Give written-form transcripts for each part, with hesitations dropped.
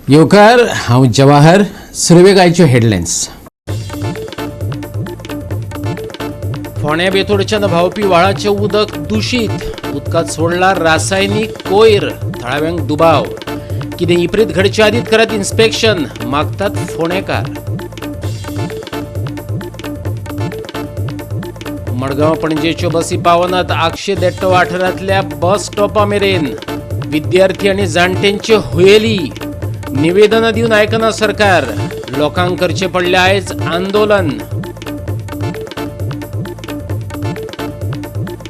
येवकार हांव जवाहर सुरवेगायच्यो हेडलायन्स. फोंड्या बेतोडच्यान व्हांवपी व्हाळाचें उदक दूषित, उदकांत सोडला रासायनिक कोयर, थळाव्यांक दुबाव. कितें विपरीत घडचे आदींच करात इन्स्पेक्शन, मागतात फोंडेकार. मडगांव पणजेच्यो बसी पावनात आक्षे देट्ट वाठारांतल्या बस स्टॉपा मेरेन. विद्यार्थी आनी जाणटेंची हुयेली, निवेदनां दिवन आयकना सरकार. लोकांक करचें पडलें आयज आंदोलन.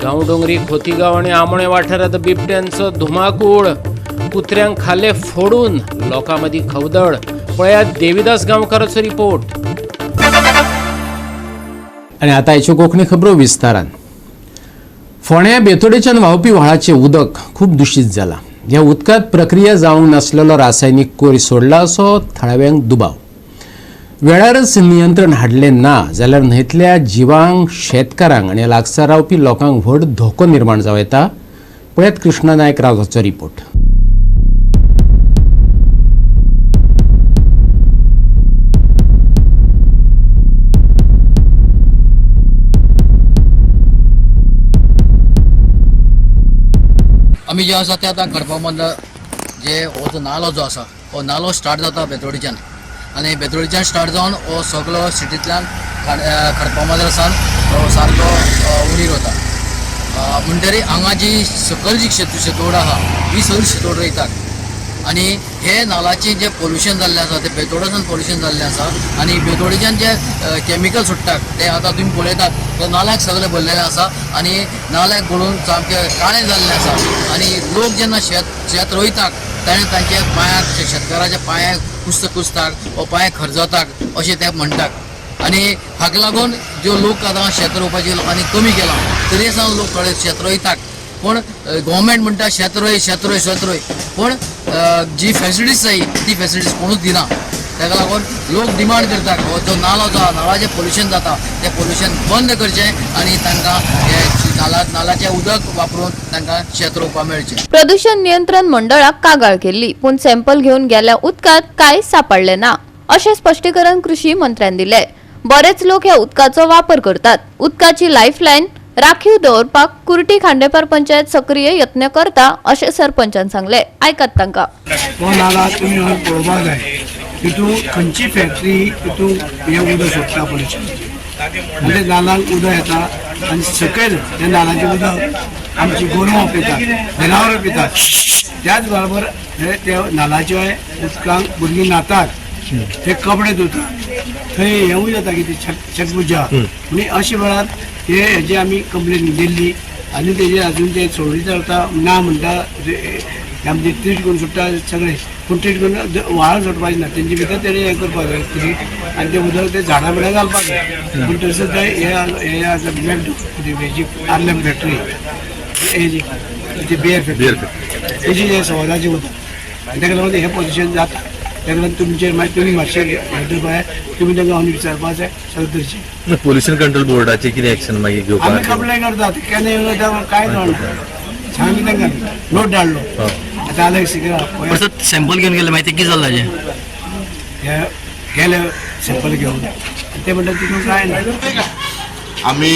गांवडोंगरी, खोतीगांव आनी आमोणे वाठारांत बिबट्यांचो धुमाकूळ. कुत्र्यांक खाले फोडून, लोकां मदीं खवदळ. पळयात देविदास गांवकाराचो रिपोर्ट. आनी आतां हाच्यो कोंकणी खबरो विस्तारान. फोंड्या बेतोडेच्यान व्हांवपी व्हाळाचें उदक खूब दुशीत जालां. ह्या उदकांत प्रक्रिया जावंक नासलेलो रासायनीक कोयर सोडला असो थळाव्यांक दुबाव. वेळारच नियंत्रण हाडलें ना जाल्यार न्हंयतल्या जिवांक, शेतकारांक आनी लागसार रावपी लोकांक व्हड धोको निर्माण जावं येता. पळयात कृष्णा नायक रावाचो रिपोर्ट. आमी जे आसा ते आतां खडपामधलो जे हो जो नालो जो आसा हो नालो स्टार्ट जाता बेतोडीच्यान आनी बेतोडीच्यान स्टार्ट जावन हो सगळो सिटींतल्यान खडपामधर सावन तो सारको उणीर वता. म्हणटरी हांगा जी सकयल जी शेतोड आहा ही सगळी शेतोड रोयतात आनी हे नालाचें जे पोल्युशन जाल्लें आसा ते बेतोडेच्यान पोल्युशन जाल्लें आसा आनी बेतोडेच्यान जे कॅमिकल सुट्टात ते आतां तुमी पळयतात ते नाल्याक सगळे भरलेले आसा आनी नाल्याक गळून सामकें काळें जाल्लें आसा. आनी लोक जेन्ना शेत रोयतात तेन्ना तांचे पांयाक शेतकाराच्या पांयाक कुसतात वा पांय खरजतात अशें ते म्हणटात. आनी हाका लागून ज्यो लोक आतां शेत रोवपाची लोकांनी कमी केलां तरी आसा लोक थोडे शेत रोयतात. पूण गव्हर्मेंट म्हणटा शेत रोय पूण जी फॅसिलिटीज जाय ती फॅसिलिटीज कोणूच दिना. ताका लागून लोक डिमांड करतात हो जो नालो जो नालाचें पोल्युशन जाता तें पोल्युशन बंद करचें आनी तांकां नालाचें उदक वापरून तांकां शेत रोवपाक मेळचें. प्रदूषण नियंत्रण मंडळाक कागाळ केल्ली पूण सॅम्पल घेवन गेल्या उदकांत कांय सापडलें ना अशें स्पश्टीकरण कृषी मंत्र्यान दिलें. बरेच लोक ह्या उदकाचो वापर करतात. उदकाची लायफलायन राखीव दवरपाक कुर्टी खांडेपार पंचायत सक्रिय यत्न करता अशें सरपंचान सांगलें. आयकात तांकां. तो नाला तुमी पळोवपाक जाय तितून खंयची फॅक्टरी तितून हें उदक सोडटा पयलीं म्हणजे नालांक उदक येता आनी सकयल त्या नालाचें उदक आमची गोरवां पितात, जनावरां पितात. त्याच बरोबर त्या नालाच्या उदकांक भुरगीं न्हातात, ते कपडे धुतात, थंय हेंवूय जाता कितें छटपुजा. म्हणजे अशे वेळार हेजी आमी कंप्लेन दिल्ली आनी तेजे अजून ते सोडली जाता ना म्हणटा आमचे ट्रीट करून सुट्टा सगळे. पूण ट्रीट करून व्हाळ सोडपाचें ना तेंचे भितर तेणी हें करपाक जाय ट्रीट आनी तें उदक ते झाडां बिडां घालपाक जाय. पूण तसोच हे आसा हेजी आर्लम फॅक्टरी हेजी बियर फॅक्टरी तेजी हें सवादाचें उदक आनी ताका लागून हें पोल्युशन जाता. ताका लागून तुमी मातशें हें पळय तुमी तांकां हांव विचारपाक जाय सगळें करचें. पोल्युशन कंट्रोल बोर्डाचे कितें एक्शन मागीर घेवपाक आमी कंप्लेन करतात केन्ना येवन कांय जाणा सांगी तांकां नोट धाडलो आतां आलें सिगरा सॅम्पल घेवन गेले मागीर ते कितें जालें हे गेले सॅम्पल घेवन ते म्हणटा तितून कांय ना. आमी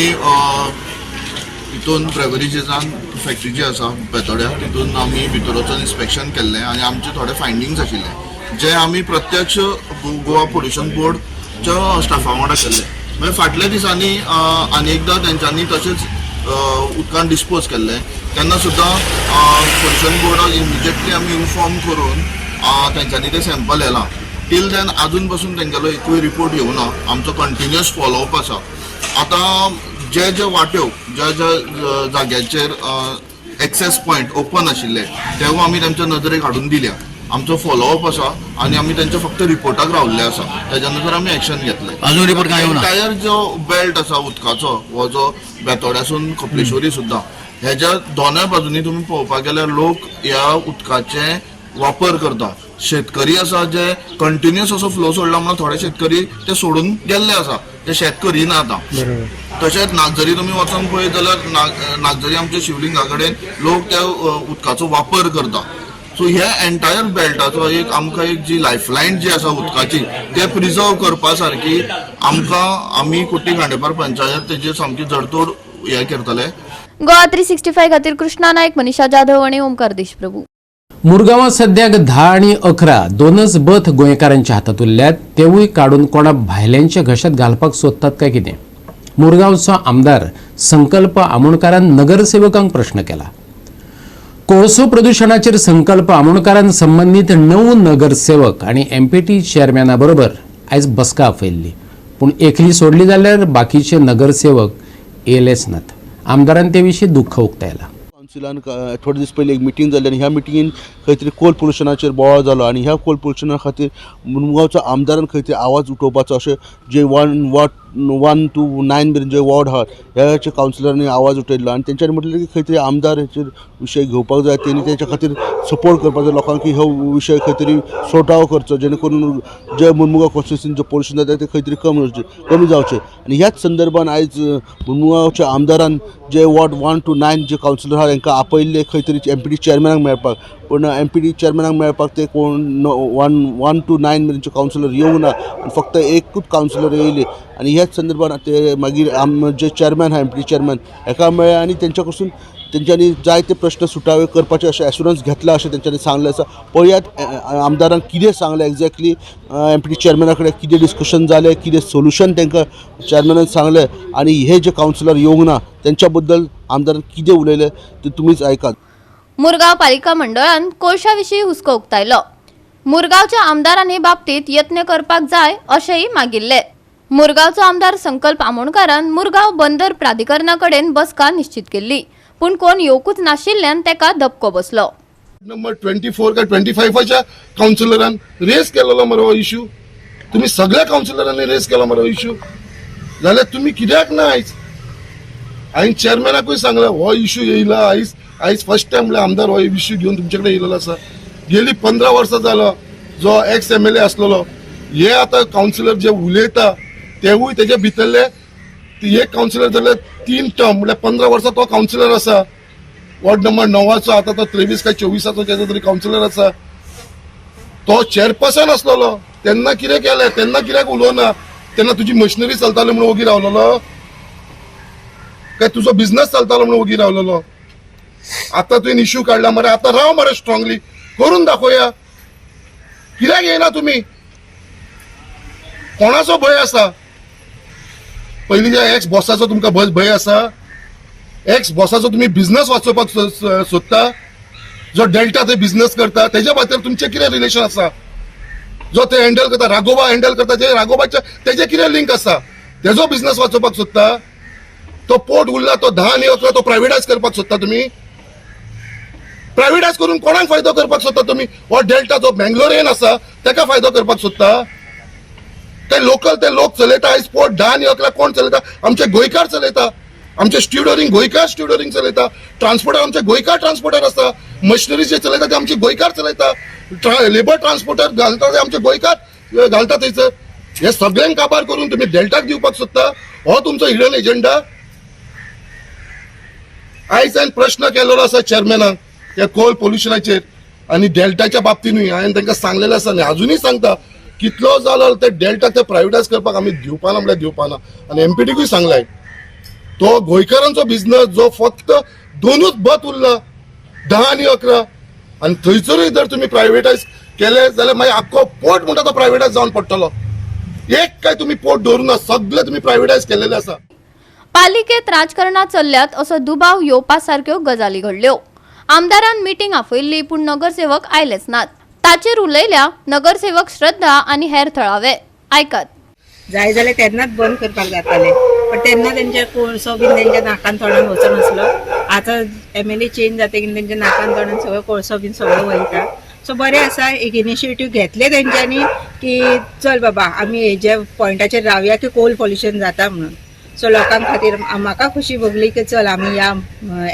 हितून ब्रेवरीजेसान फॅक्टरी जी आसा बेतोड्या तितून आमी भितर वचून इन्स्पेक्शन केल्लें आनी आमचे थोडे फायंडिंग्स आशिल्ले जे आमी प्रत्यक्ष गोवा पोल्युशन बोर्डच्या स्टाफा वांगडा केल्ले. मागीर फाटल्या दिसांनी आनी एकदां तेंच्यांनी तशेंच उदकान डिस्पोज केल्ले तेन्ना सुद्दां पोल्युशन बोर्डाक इमिजिएटली आमी इन्फॉर्म करून तेंच्यांनी ते सॅम्पल येलां. टील देन आजून पासून तेंगेलो एकूय रिपोर्ट येवना. आमचो कंटिन्युअस फॉलोअप आसा. आतां जे जे वाट्यो ज्या ज्या जाग्याचेर एक्सेस पॉयंट ओपन आशिल्ले तेव्हा आमी तेंच्या नदरेक हाडून दिल्या. आमचो फॉलोअप आसा आनी आमी तेंच्या फक्त रिपोर्टाक रावल्ले आसा. तेज्या नंतर आमी एक्शन घेतले. अजून रिपोर्ट काय येवना. एंटायर जो बेल्ट आसा उदकाचो हो जो बेतोड्यासून कपलेश्वरी सुद्दां हेज्या दोनूय बाजूनी तुमी पळोवपाक गेल्यार लोक ह्या उदकाचे वापर करता. शेतकरी आसा जे कंटिन्युअस असो फ्लो सोडला म्हणून थोडे शेतकरी ते सोडून गेल्ले आसा, ते शेत करिना आतां. तशेंच नागजरी तुमी वचून पळयत जाल्यार नागजरी आमच्या शिवलिंगा कडेन लोक त्या उदकाचो वापर करता. सो ह्या एंटायर बेल्टाचो एक आमकां एक जी लायफलायन जी आसा उदकाची ते प्रिजर्व करपा सारकी आमी कुट्टी खांडेपार पंचायत तेजेर सामकी जडतोड हे करतले. गोवा 365 खातीर कृष्णा नायक, मनीषा जाधव आणि ओमकार देशप्रभू. मुरगांवां सद्याक 10 आणि 11 दोनच बथ गोंयकारांच्या हातात उरल्यात. तेवूय काडून कोणा भायल्यांच्या घशात घालपाक सोदतात काय कितें? मुरगांवचो आमदार संकल्प आमोणकारान नगरसेवकांक प्रश्न केला. कोळसो प्रदूषणाचेर संकल्प आमोणकारान संबंधित 9 नगरसेवक आणि एमपीटी चेअरमॅना बरोबर आयज बसका आपयल्ली. पूण एकली सोडली जाल्यार बाकीचे नगरसेवक येयलेच नात. आमदारान ते विशीं दुख्ख उक्तायलां. कावन्सिलान थोडे दीस पयलीं एक मिटींग जाल्ली आनी ह्या मिटींगेन खंय तरी कोल पोल्युशनाचेर बोवाळ जालो आनी ह्या कोल पोल्युशना खातीर मुरगांवच्या आमदारान खंय तरी आवाज उठोवपाचो अशें जे 1 to 9 मेरेन जे वॉर्ड आहात ह्याचे कावन्सिलरांनी आवाज उठयल्लो आनी तेंच्यांनी म्हटलें की खंय तरी आमदार हेचेर विशय घेवपाक जाय. तेणी तेंच्या खातीर सपोर्ट करपाक जाय लोकांक की हो विशय खंय तरी सॉर्ट आउट करचो जेणे करून जे मुरमुगांव कॉन्स्टिट्युन्सीन जे पोल्युशन जाता तें खंय तरी कमी जावचें. आनी ह्याच संदर्भान आयज मुरमुगांवच्या आमदारान जे वॉर्ड 1 to 9 जे कावन्सिलर आहा तांकां आपयल्ले खंय तरी एमपीटी चेअरमॅनाक मेळपाक. पूण एमपीटी चेअरमॅनाक मेळपाक ते कोण 1 to 9 मेरेनचे कावन्सिलर येवंक ना आनी फक्त एकूच कावन्सिलर येयले. आनी ह्याच संदर्भान ते मागीर जे चेअरमॅन आहा एमपीटी चेअरमॅन हेका मेळ्ळे आनी तेंच्या कडसून तेंच्यांनी जायते प्रश्न सुटावे करपाचे अशें एश्युरन्स घेतला अशें तेंच्यांनी सांगलें आसा. पळयात आमदारान कितें सांगलें एक्झॅक्टली एमपीटी चेअरमॅना कडेन कितें डिस्कशन जालें, कितें सोल्युशन तांकां चेअरमॅनान सांगलें आनी हे जे कावन्सिलर येवंक ना तेंच्या बद्दल आमदारान कितें उलयलें तें तुमीच आयकात. मुरगांव पालिका मंडळान कोळशा विशीं हुस्को उक्तायलो. मुरगांवच्या आमदारांनी बाबतींत यत्न करपाक जाय अशेंय मागिल्ले. मुरगांवचो आमदार संकल्प आमोणकारान मुरगांव बंदर प्राधिकरणा कडेन बसका निश्चित केल्ली. पूण कोण येवकूच नाशिल्ल्यान तेका धपको बसलो. नंबर 24 का 25च्या काउन्सिलरान रेस केलेलो मरो हो इश्यू. तुम्ही सगळ्या काउन्सिलरांनी रेस केलो मरो इश्यू जाल्यार तुम्ही कित्याक ना हांवें चेअरमॅनाकूय सांगला हो इश्यू येयला आयज फर्स्ट टाइम म्हणल्यार आमदार हो इश्यू घेवन तुमचे कडेन येयलेलो आसा. गेली 15 वर्सां जालो जो एक्स MLA आसलेलो हे आतां काउन्सिलर जे उलयता तेवूय तेजे भितरले एक काउन्सिलर जाल्यार 3 टर्म म्हणल्यार 15 वर्सां तो काउन्सिलर आसा. वॉर्ड नंबर 9 आता तो 23 काय 24 केजो तरी काउन्सिलर आसा. तो चेअरपर्सन आसलेलो तेन्ना कितें केलें, तेन्ना कित्याक उलोवना? तेन्ना तुजी मशिनरी चलताली म्हणून ओगी रावलेलो काय तुजो बिझनेस चलतालो म्हणून ओगी रावलेलो? आता तुवें इश्यू काडला मरे, आता राव मरे स्ट्रॉंगली करून दाखोवया. कित्याक येयना तुमी? कोणाचो भंय आसा? पयलींच्या एक्स बॉसाचो तुमकां भंय आसा? एक्स बॉसाचो तुम्ही बिझनेस वाचोवपाक सोदता? जो डेल्टा ते बिझनेस करता तेज्या खातीर तुमचें कितें रिलेशन आसा? जो ते हँडल करता राघोबा हँडल करता जे राघोबाचे तेजे कितें लिंक आसा? तेजो बिझनेस वाचोवपाक सोदता? तो पोर्ट उरला तो 10 आणि 11 तो प्रायव्हेटायज करपाक सोदता तुम्ही? प्रायव्हेटायज करून कोणाक फायदो करपाक सोदता तुम्ही? हो डेल्टा जो बेंगलोरेन आसा तेका फायदो करपाक सोदता? ते लोक चलयता आयज पोर्ट 10 आणि 11 कोण चलयता? आमचे गोंयकार चलयता. आमचे स्ट्युडरिंग गोंयकार स्ट्युडरिंग चलयता. ट्रान्सपोर्टर आमचे गोंयकार ट्रान्सपोर्टर आसता. मशिनरी जे चलयता ते आमचे गोंयकार चलयता. लेबर ट्रान्सपोर्टर घालता ते आमचे गोंयकार घालता थंयसर. हे सगळ्यांक काबार करून तुम्ही डेल्टाक दिवपाक सोदता? हो तुमचो हिडन एजेंडा? आयज हांवें प्रश्न केलेलो आसा चेअरमॅनाक त्या कोल पोल्युशनाचेर आनी डेल्टाच्या बाबतीनूय हांवें तांकां सांगलेलें आसा आनी अजुनूय सांगता कितलो जालो ते डेल्टा ते प्रायव्हेटायज करपाक आमी दिवपाना म्हणल्यार दिवपाना. आनी एमपीटीकूय सांगलाय तो गोंयकारांचो बिझनेस जो फक्त 2च बथ उरला 10 आणि 11 आनी थंयसरूय जर तुम्ही प्रायव्हेटायज केले जाल्यार मागीर आख्खो पोर्ट म्हणटा तो प्रायव्हेटायज जावन पडटलो. एक काय तुम्ही पोर्ट दवरुना, सगळे तुम्ही प्रायव्हेटायज केलेले आसा. पालिकेत राजकारणात चल्ल्यात असो दुबाव येवपा सारक्यो गजाली घडल्यो. आमदारान मिटींग आपयल्ली पूण नगरसेवक आयलेच नात. ताचेर उलयल्या नगरसेवक श्रद्धा आनी हेर थळावे. आयकात. जाय जाल्यार तेन्नाच बंद करपाक जाताले पण तेन्ना तेंच्या कोळसो बीन तेंच्या नाकान तोंडान वचनासलो. आतां MLA चेंज जातकीर तेंच्या नाकान तोंडान सगळो कोळसो बीन सगळो वयता. सो बरें आसा एक इनिशिएटीव घेतले तेंच्यांनी की चल बाबा आमी हेज्या पॉयंटाचेर रावया की कोल पोल्युशन जाता म्हणून. सो लोकां खातीर म्हाका खुशी भोगली की चल आमी या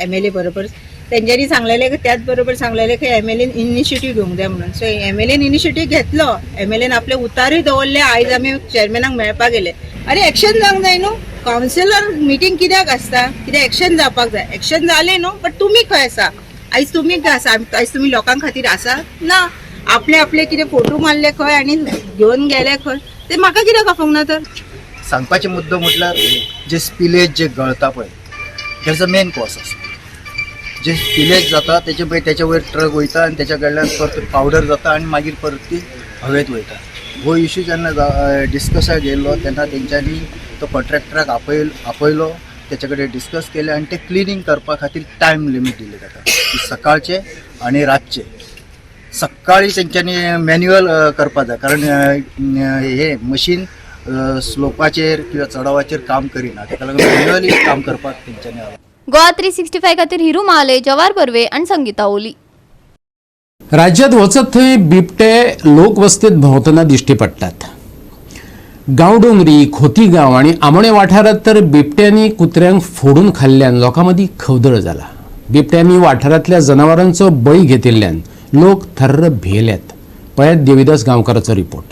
MLA बरोबर तेंच्यांनी सांगलेले की त्याच बरोबर सांगलेले की MLAन इनिशिएटीव घेवंक जाय म्हणून. सो MLAन इनिशिएटीव घेतलो. MLAन आपले उतारूय दवरले. आयज आमी चेअरमॅनाक मेळपाक गेले. अरे एक्शन जावंक जाय न्हू. कावन्सिलर मिटींग कित्याक आसता? कितें एक्शन जावपाक जाय. एक्शन जालें न्हू बट तुमी खंय आसा? आयज तुम्ही आसा आयज तुम्ही लोकां खातीर आसा ना आपले आपले कितें फोटो मारले खंय आनी घेवन गेले खंय ते म्हाका कित्याक दाखोवंक ना तर सांगपाचो मुद्दो म्हटल्यार जे स्पिलेज जे गळटा पळय there is a main cause आसा जे स्पिलेज जाता तेच्या वयर ट्रक वयता आनी तेच्या कडल्यान परत पावडर जाता आनी मागीर परत ती हवेत वयता हो इश्यू जेन्ना डिस्कसाक गेल्लो तेन्ना तेंच्यांनी तो कॉन्ट्रॅक्टराक आपयलो तेचे कडेन डिस्कस केले आनी ते क्लिनींग करपा खातीर टायम लिमीट दिले ताका सकाळचे आनी रातचे सकाळी तेंच्यांनी मॅन्युअल करपा जाय कारण हे मशीन स्लोपाचेर किंवा चढावाचेर काम करिना ताका लागून मॅन्युअली काम करपाक तेंच्यांनी गोवा 365 खातीर हिरू महाले, जवार बर्वे आणि संगीता ओली. राज्यात वचत थंय बिबटे लोकवस्तीत भोंवतना दिश्टी पडटात. गांवडोंगरी, खोतीगांव आणि आमोणे वाठारात तर बिबट्यांनी कुत्र्यांक फोडून खाल्ल्यान लोकांमदी खवदळ जाला. बिबट्यांनी वाठारातल्या जनावरांचो बळी घेतिल्ल्यान लोक थर्र भियेल्यात. पळयात देविदास गांवकाराचो रिपोर्ट.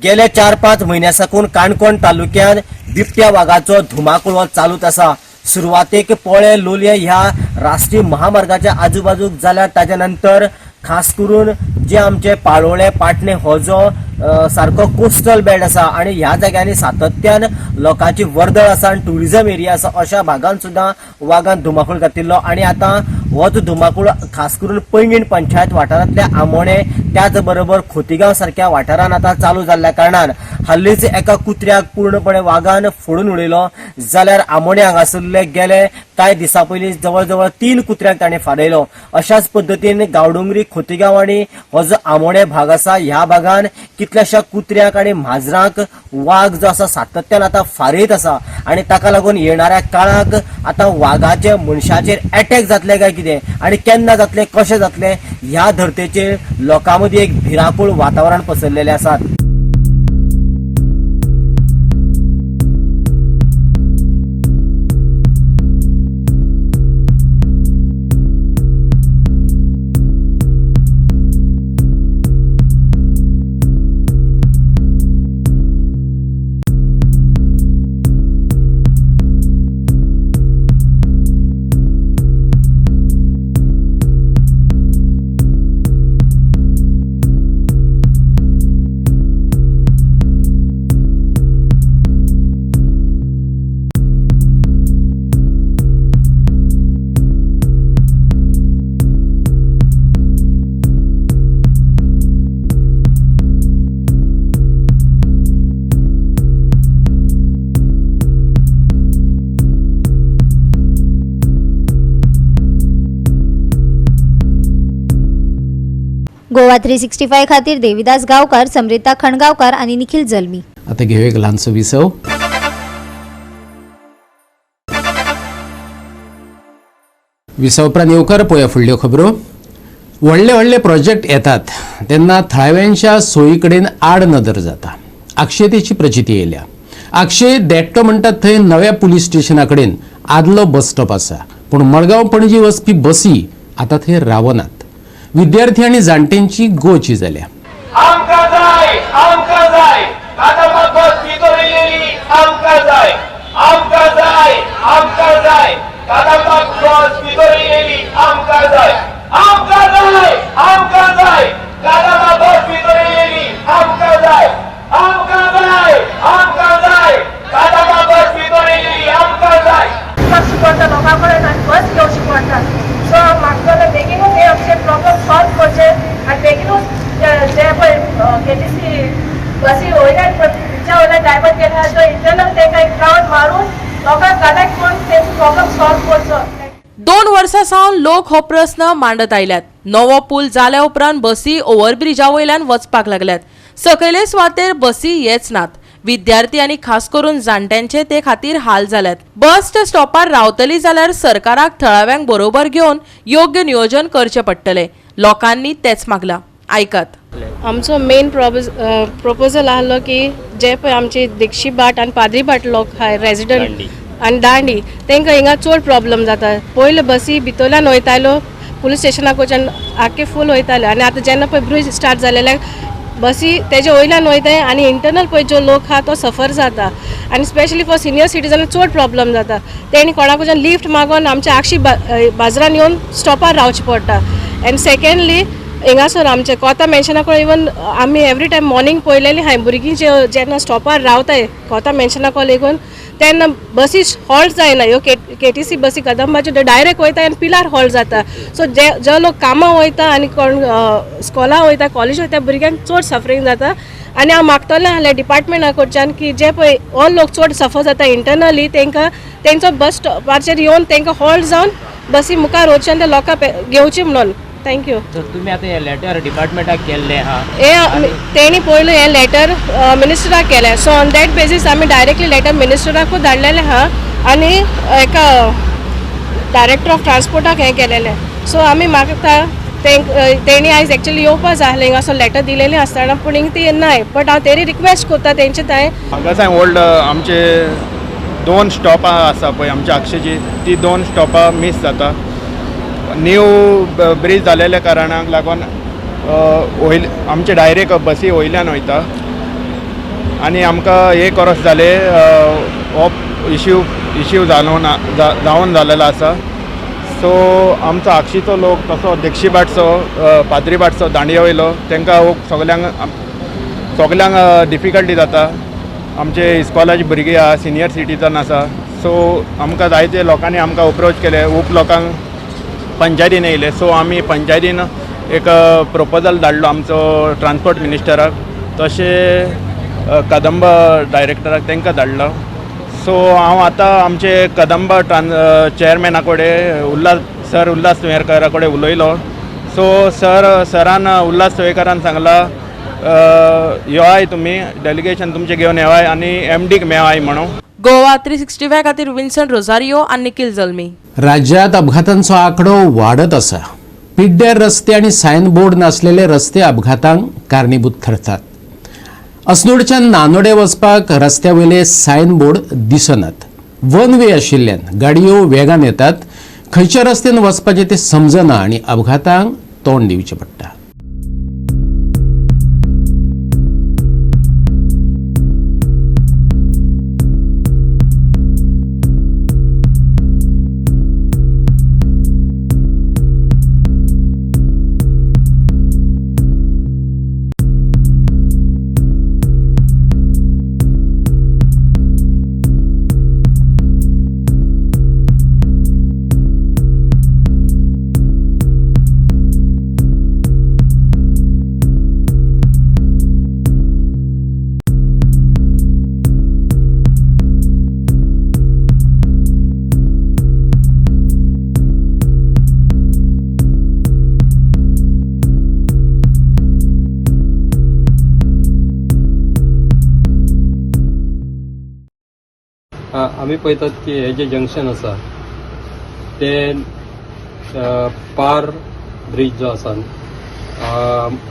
गेल्या 4-5 महिन्यां साकून काणकोण तालुक्यात बिबट्या वाघाचो धुमाकूळ चालूच आसा. सुरवातेक पोळे लोलये ह्या राष्ट्रीय महामार्गाच्या आजूबाजूक जाल्यार ताच्या नंतर खास करून जे आमचे पाळोळे पाटणे हो जो सारको कोस्टल बेल्ट आसा आणि ह्या जाग्यांनी सातत्यान लोकांची वर्दळ आसा आणि टुरिझम एरिया आसा अशा भागांत सुद्दां वाघान धुमाकूळ घातिल्लो आणि आता होच धुमाकूळ खास करून पैंगीण पंचायत वाठारांतल्या आमोणे त्याच बरोबर खोतीगांव सारख्या वाठारांत आता चालू जाल्ल्या कारणान हाल्लीच एका कुत्र्याक पूर्णपणे वाघान फोडून उडयलो. जाल्यार आमोणे हांगासरले गेले कांय दिसा पयलीं जवळ जवळ 3 कुत्र्यांक ताणें फाडयलो. अशाच पद्दतीन गांवडोंगरी खोतीगांव आणि हो जो आमोणे भाग आसा ह्या भागान कितल्याशा कुत्र्याक आणि म्हाजरांक वाघ जो आसा सातत्यान आता फारयत आसा आणि ताका लागून येणाऱ्या काळाक आता वाघाचे मनशाचेर अटॅक जातले काय कितें आणि केन्ना जातले कशें जातले ह्या धर्तेचेर लोकां मदीं एक भिरांकूळ वातावरण पसरलेलें आसा. गोवा 365 खातीर देविदास गांवकार, समरिता खणगांवकार आणि निखिल जल्मी. आता घेऊ एक ल्हानसो विसव. विसव उपरांत येवकार पळया फुडल्यो खबरो. व्हडले व्हडले प्रोजेक्ट येतात तेन्ना थळाव्यांच्या सोयी कडेन आड नदर जाता. अक्षयतेची प्रचिती येयल्या. अक्षय देट्टो म्हणटात थंय नव्या पुलीस स्टेशना कडेन आदलो बस स्टॉप आसा पूण मडगांव पणजी वचपी बसी आता थंय रावनात. विद्यार्थी आणि जाणटेंची गोची जाल्या. बस घेवची पडटा. सो म्हाका बेगीनूच हे आमचे प्रॉब्लम सॉल्व करचे आनी बेगीनूच केटीसी बसी वयल्यान तिच्या वयल्यान डायवर्ट केला जो इंटरनल ते काही क्राउड मारून लोकांक कनेक्ट करून ते प्रॉब्लेम सॉल्व करचो. 2 वर्सां सावन लोक हो प्रस्न मांडत आयल्यात. नवो पूल जाल्या उपरांत बसी ओव्हरब्रिजा वयल्यान वचपाक लागल्यात. सकयले सुवातेर बसी येच नात. विद्यार्थी आनी खास करून जाणट्यांचे ते खातीर हाल जाल्यात. बस स्टॉपार रावतली जाल्यार सरकाराक थळाव्यांक बरोबर घेवन योग्य नियोजन करचें पडटलें. लोकांनी तेच मागला. आयकात. आमचो मेन प्रोपोजल आहलो की जे पळय आमचे दिक्षी बाट आनी पाद्री बाट लोक हाय रेजिडंट आनी दांडी तांकां हिंगा चड प्रॉब्लेम जाता. पयले बसी भितरल्यान वयताल्यो पुलीस स्टेशनाक वचून आख्खे फूल वयताले आनी आतां जेन्ना पळय ब्रिज स्टार्ट जालेले बसी तेजे वयल्यान वयताय आनी इंटरनल पळय जो लोक आहा तो सफर जाता आनी स्पेशली फॉर सिनियर सिटीजन चड प्रॉब्लेम जाता. तेणी कोणाक वचून लिफ्ट मागोन आमच्या आक्षी बाजारान येवन स्टॉपार रावचें पडटा. एंड सेकेंडली हिंगासर आमचे कोता मेन्शना कडेन इवन आमी एवरी टायम मॉर्निंग पळयलेली हाय भुरगीं जेन्ना स्टॉपार रावताय कोता मेन्शना कडेन लेगून तेन्ना बसी हॉल्ट जायना. ह्यो केटीसी बसी कदंबाच्यो डायरेक्ट वयता आनी पिलार हॉल्ट जाता. सो जे लोक कामां वयता आनी कोण स्कॉला वयता कॉलेज वयता भुरग्यांक चड सफरींग जाता. आनी हांव मागतलें आहलें डिपार्टमेंटा कडच्यान की जे पळय ऑल लोक चड सफर जाता इंटरनली तांकां तेंचो बस स्टॉपाचेर येवन तांकां हॉल्ट जावन बसी मुखार वचचे आनी ते लोकांक घेवचे म्हणून. थँक्यू. तर तुम्ही आता हे लेटर डिपार्टमेंटाक केल्ले हा हे तेणी पयलीं हें लेटर मिनिस्टराक केलें. सो ऑन दॅट बेजीस आमी डायरेक्टली लेटर मिनिस्टराकूच धाडलेलें आहा आनी एका डायरेक्टर ऑफ ट्रान्सपोर्टाक हें केलेलें. सो आमी मागता तेणी आयज एक्चुअली येवपाक जाय आहलें हिंगासर लेटर दिलेली आसतना पूण हिंग ती नाय. बट हांव तेरी रिक्वेस्ट करता तेंचे थंय हांगासार ओल्ड आमचे 2 स्टॉपां आसा पळय आमच्या आक्षेची ती 2 स्टॉपां मिस जाता. न्यू ब्रिज जालेल्या कारणाक लागून आमचे डायरेक्ट बसी वयल्यान वयता आनी आमकां हे करस जाले हो इश्यू जावन जालेलो आसा. सो आमचो आक्षीचो लोक तसो देक्षी बाटचो पाद्री बाटचो दांडिया वयलो तांकां सगल्यांक डिफिकल्टी जाता. आमचे इस्कॉलाची भुरगीं आहा सिनियर सिटीजन आसा. सो आमकां जायते लोकांनी आमकां अप्रोच केले. खूब लोकांक पंचायतीन येयले. सो आमी पंचायतीन एक प्रपोजल धाडलो आमचो ट्रान्सपोर्ट मिनिस्टराक तशें कदंबा डायरेक्टराक तांकां धाडलो. सो हांव आतां आमचे कदंबा चेअरमॅना कडेन उल्हास तुयेरकारा कडेन उलयलो. सो सरान उल्हास तुयेरकारान सांगला येवाय तुमी डेलिगेशन तुमचें घेवन येवाय आनी MDक मेळाय म्हणून. गोवा 365 खातीर विन्संट रोझारियो आनी निखिल जल्मी. राज्यात अपघातांचो आंकडो वाढत आसा. पिड्ड्यार रस्ते आणि सायन बोर्ड नासलेले रस्ते अपघातांक कारणीभूत ठरतात. अस्नोडच्यान नानोडे वचपाक रस्त्या वयले सायन बोर्ड दिसनात. वन वे आशिल्ल्यान गाडयो वेगान येतात. खंयच्या रस्त्यान वचपाचें ते समजना आनी अपघातांक तोंड दिवचें पडटा. आमी पळयतात की हे जे जंक्शन आसा ते पार ब्रिज जो आसा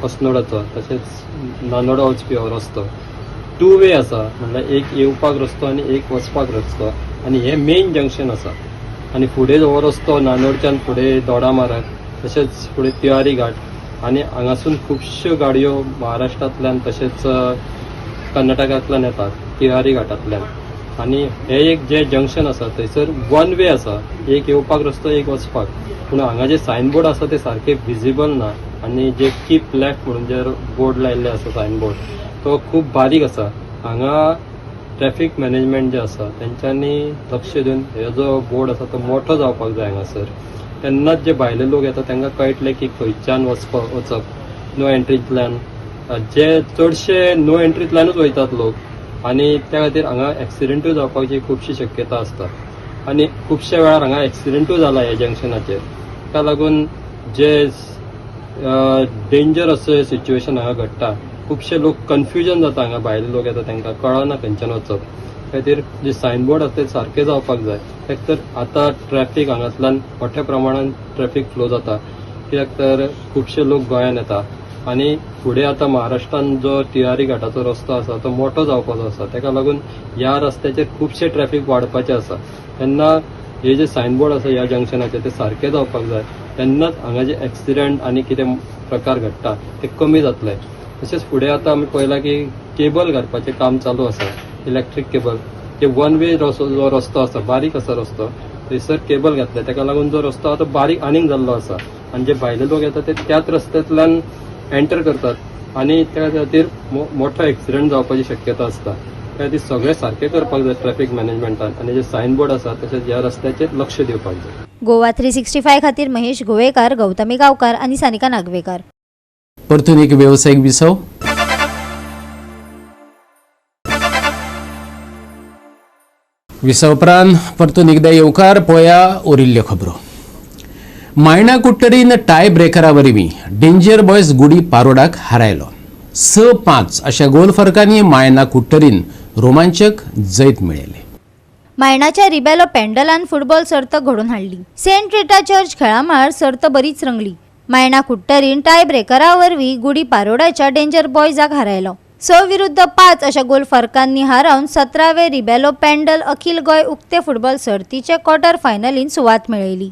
अस्नोडाचो तशेंच नानोडा वचपी हो रस्तो 2 वे आसा. म्हणल्यार एक येवपाक रस्तो आनी एक वचपाक रस्तो आनी हे मेन जंक्शन आसा. आनी फुडें हो रस्तो नानोडच्यान फुडें दोडामार्ग तशेंच फुडें तिवारी घाट आनी हांगासून खुबश्यो गाडयो महाराष्ट्रांतल्यान तशेंच कर्नाटकांतल्यान येतात तिवारी घाटांतल्यान. आनी हे एक जे जंक्शन आसा थंयसर 1 वे आसा. एक येवपाक रस्तो एक वचपाक. पूण हांगा जे सायन बोर्ड आसा ते सारखे विजिबल ना आनी जे कीप लेफ्ट म्हणून जे बोर्ड लायल्ले आसा सायन बोर्ड तो खूब बारीक आसा. हांगा ट्रॅफिक मॅनेजमेंट जे आसा तेंच्यांनी लक्ष दिवन हे जो बोर्ड आसा तो मोठो जावपाक जाय हांगासर. तेन्नाच जे भायले लोक येता तांकां कळटले की खंयच्यान वचप. नो एंट्रींतल्यान जे चडशे नो एंट्रींतल्यानूच वयतात लोक आनी त्या खातीर हांगा एक्सिडेंटूय जावपाची खुबशी शक्यता आसता आनी खुबश्या वेळार हांगा एक्सिडेंटूय जाला ह्या जंक्शनाचेर. ताका लागून जे डेंजर असो सिच्युएशन हांगा घडटा, खुबशे लोक कन्फ्युजन जाता, हांगा भायले लोक येता तांकां कळना खंयच्यान वचप. त्या खातीर जे सायनबोर्ड आसा ते सारके जावपाक जाय. एक तर आतां ट्रॅफिक हांगातल्यान मोठ्या प्रमाणात ट्रॅफिक फ्लो जाता, कित्याक तर खुबशे लोक गोंयान येता आनी फुडें आतां महाराष्ट्रान जो तियारी घाटाचो रस्तो आसा तो मोठो जावपाचो आसा. ताका लागून ह्या रस्त्याचेर खुबशे ट्रॅफिक वाडपाचें आसा. तेन्ना हे जे सायनबोर्ड आसा ह्या जंक्शनाचे ते सारके जावपाक जाय. तेन्नाच हांगा जे एक्सिडेंट आनी कितें प्रकार घडटा ते कमी जातले. तशेंच फुडें आतां आमी पळयलां की केबल घालपाचें काम चालू आसा, इलेक्ट्रीक केबल. जे वन वे जो रस्तो आसा, बारीक आसा रस्तो, थंयसर केबल घातले. ताका लागून जो रस्तो आसा तो बारीक आनीक जाल्लो आसा आनी जे भायले लोक येतात ते त्याच रस्त्यांतल्यान एंटर करतात आनी त्या खातीर मोठो एक्सिडेंट जावपाची शक्यता आसता. त्या खातीर सगळें सारकें करपाक जाय ट्रॅफिक मॅनेजमेंटान आनी जे सायनबोर्ड आसा तशेंच ह्या रस्त्याचेर लक्ष दिवपाक जाय. गोवा 365 खातीर महेश गोवेकार, गौतमी गांवकार आनी सानिका नागवेकर. परतून एक व्यावसायिक विसव. विसवपरांत परतून एकदा येवकार पळया उरिल्ल्यो खबरो. मायणा कुट्टरीन टाय ब्रेकरा वरवीं डेंजर बॉयज गुडी पारोडाक हारायलो. 6-5 अशा गोल फरकांनी मायना कुट्टरीन रोमांचक जैत मेळयले. मायणाच्या रिबेलो पेंडलान फुटबॉल सर्त घडोवन हाडली. सेंट रिटा चर्च खेळामाळ सर्त बरीच रंगली. मायणा कुट्टरीन टाय ब्रेकरा वरवीं गुडी पारोडाच्या डेंजर बॉयजाक हारायलो. 6-5 अशा गोल फरकांनी हारावन 17वे रिबेलो पेंडल अखिल गोय उक्ते फुटबॉल सर्तीचे क्वॉर्टर फायनलीन सुवात मेळयली.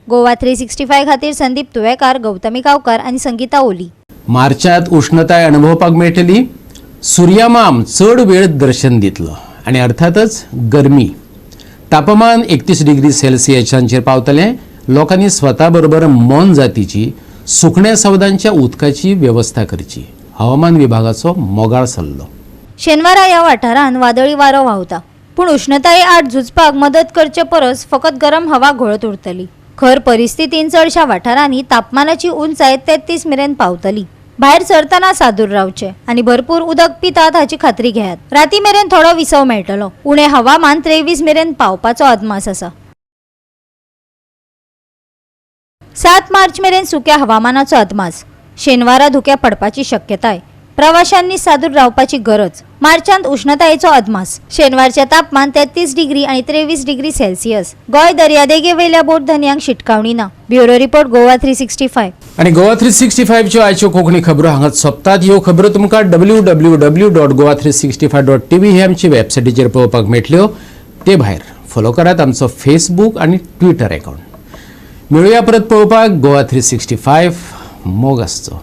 गोवा 365 खातीर संदीप तुवेकार, गौतमी गांवकार आनी संगीता ओली. मार्चात उष्णताय अनुभवपाक मेळटली. सुर्यमाम चड वेळ दर्शन दितलो आनी अर्थातच गरमी. तापमान 31 डिग्री सेल्सियसांचेर पावतलें. लोकांनी स्वता बरोबर मोन जातीची सुकण्या सवदांच्या उदकाची वेवस्था करची. हवामान विभागाचो मोगाळ सल्लो. शेनवारा ह्या वाठारांत वादळी वारो व्हांवता, पूण उष्णताये आड झुजपाक मदत करचे परस फकत गरम हवा घोळत उरतली. खर परिस्थितीन चडशा वाठारांनी तापमानाची उंचाय 33 मेरेन पावतली. भायर सरतना सादूर रावचे आनी भरपूर उदक पितात हाची खात्री घेयात. राती मेरेन थोडो विसव मेळटलो. उणे हवामान 23 मेरेन पावपाचो अदमास आसा. 7 मार्च मेरेन सुक्या हवामानाचो अदमास. शेनवारा धुके पडपाची शक्यताय. प्रवाशांनी सादूर रावपाची गरज. मार्चांत उष्णतायेचो अदमास. शेनवारचे तापमान 33 डिग्री आणि 23 डिग्री सेल्सियस. गोय दर्यादेगे वयल्या बोट धन्यांक शिटकावणी ना. Bureau report Goa 365. आणि गोवा 365 च्यो आयच्यो कोंकणी खबरो हांगाच सोंपतात. ह्यो खबरो तुमकां www.goa365.tv हे आमचे वेबसायटीचेर पळोवपाक मेळटल्यो. ते भायर फॉलो करात आमचो फेसबूक आणि ट्विटर अकाउंट. मेळुया परत पळोवपाक गोवा 365. मोग आसचो.